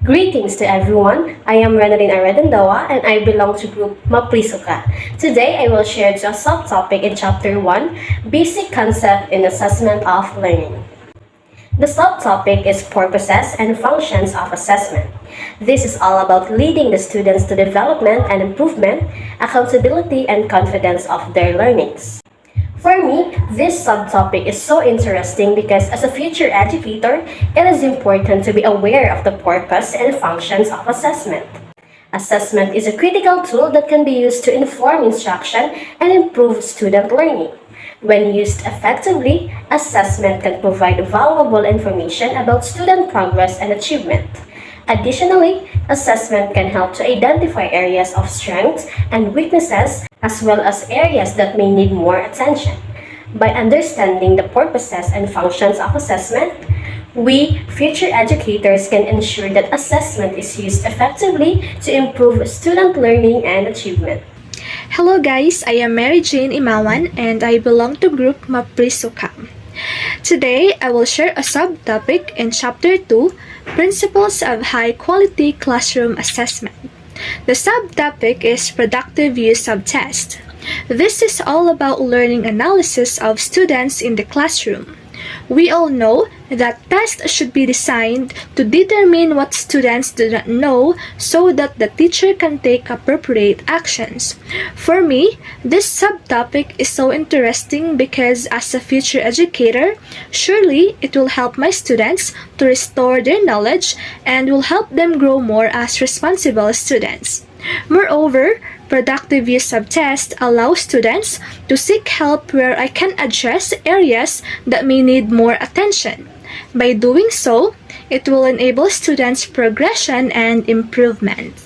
Greetings to everyone. I am Renalyn Arredandawa and I belong to group Priso. Today I will share a subtopic in Chapter 1, Basic Concept in Assessment of Learning. The subtopic is Purposes and Functions of Assessment. This is all about leading the students to development and improvement, accountability, and confidence of their learnings. For me, this subtopic is so interesting because as a future educator, it is important to be aware of the purpose and functions of assessment. Assessment is a critical tool that can be used to inform instruction and improve student learning. When used effectively, assessment can provide valuable information about student progress and achievement. Additionally, assessment can help to identify areas of strengths and weaknesses as well as areas that may need more attention. By understanding the purposes and functions of assessment, we, future educators, can ensure that assessment is used effectively to improve student learning and achievement. Hello guys, I am Mary Jane Imawan and I belong to group Priso. Today, I will share a subtopic in Chapter 2, Principles of High Quality Classroom Assessment. The subtopic is Productive Use of Test. This is all about learning analysis of students in the classroom. We all know that tests should be designed to determine what students do not know so that the teacher can take appropriate actions. For me, this subtopic is so interesting because as a future educator, surely it will help my students to restore their knowledge and will help them grow more as responsible students. Moreover, productive use of tests allows students to seek help where I can address areas that may need more attention. By doing so, it will enable students' progression and improvement.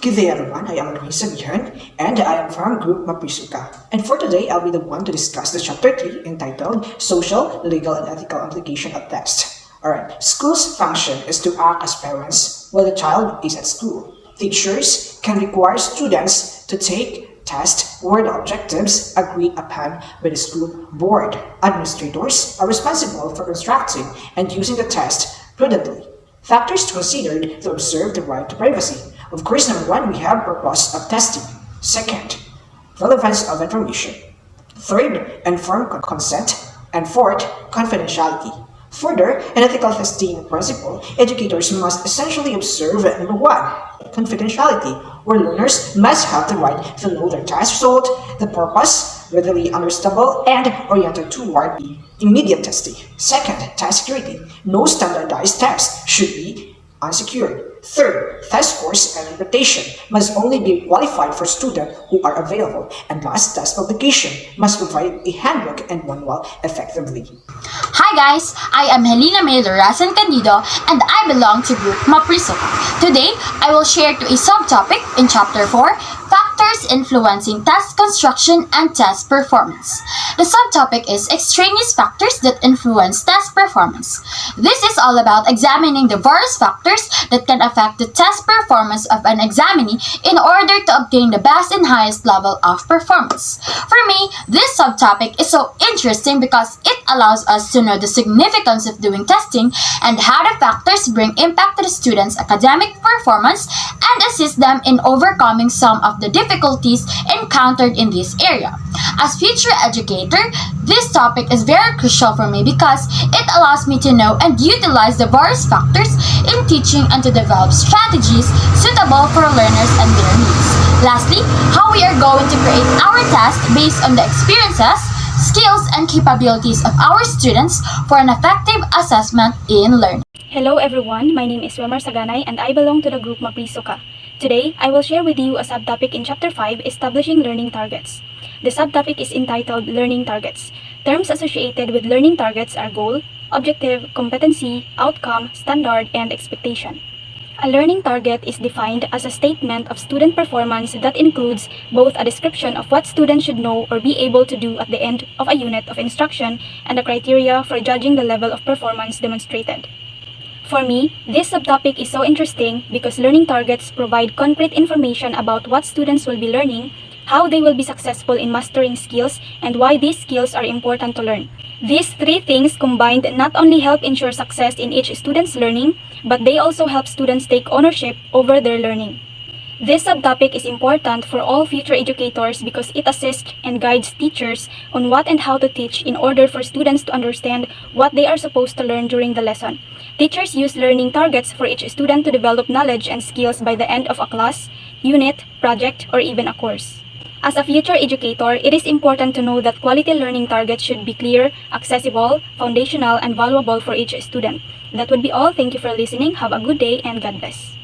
Good day everyone, I am Luis and I am from Group Maprisuka. And for today, I'll be the one to discuss the Chapter 3 entitled Social, Legal, and Ethical Implication of Tests. Alright, school's function is to act as parents while the child is at school. Teachers can require students to take tests where the objectives agreed upon by the school board. Administrators are responsible for constructing and using the test prudently. Factors considered to observe the right to privacy. Of course, number one, we have purpose of testing. Second, relevance of information. Third, informed consent. And fourth, confidentiality. Further, an ethical testing principle, educators must essentially observe number one, confidentiality, where learners must have the right to know their test result, the purpose, readily understandable, and oriented toward the immediate testing. Second, test security. No standardized test should be unsecured. Third, test scores and interpretation must only be qualified for students who are available. And last, test publication must provide a handbook and manual effectively. Hi guys, I am Helena May Lorazan Candido and I belong to group Mapriso. Today, I will share to a subtopic in Chapter 4, Factors Influencing Test Construction and Test Performance. The subtopic is Extraneous Factors that Influence Test Performance. This is all about examining the various factors that can affect the test performance of an examinee in order to obtain the best and highest level of performance. For me, this subtopic is so interesting because it allows us to know the significance of doing testing and how the factors bring impact to the students' academic performance and assist them in overcoming some of the difficulties encountered in this area. As future educator, this topic is very crucial for me because it allows me to know and utilize the various factors in teaching and to develop strategies suitable for learners and their needs. Lastly, how we are going to create our test based on the experiences, skills, and capabilities of our students for an effective assessment in learning. Hello everyone, my name is Wemar Saganay and I belong to the group Maprisoka. Today, I will share with you a subtopic in Chapter 5, Establishing Learning Targets. The subtopic is entitled Learning Targets. Terms associated with learning targets are goal, objective, competency, outcome, standard, and expectation. A learning target is defined as a statement of student performance that includes both a description of what students should know or be able to do at the end of a unit of instruction and a criteria for judging the level of performance demonstrated. For me, this subtopic is so interesting because learning targets provide concrete information about what students will be learning, how they will be successful in mastering skills, and why these skills are important to learn. These three things combined not only help ensure success in each student's learning, but they also help students take ownership over their learning. This subtopic is important for all future educators because it assists and guides teachers on what and how to teach in order for students to understand what they are supposed to learn during the lesson. Teachers use learning targets for each student to develop knowledge and skills by the end of a class, unit, project, or even a course. As a future educator, it is important to know that quality learning targets should be clear, accessible, foundational, and valuable for each student. That would be all. Thank you for listening. Have a good day and God bless.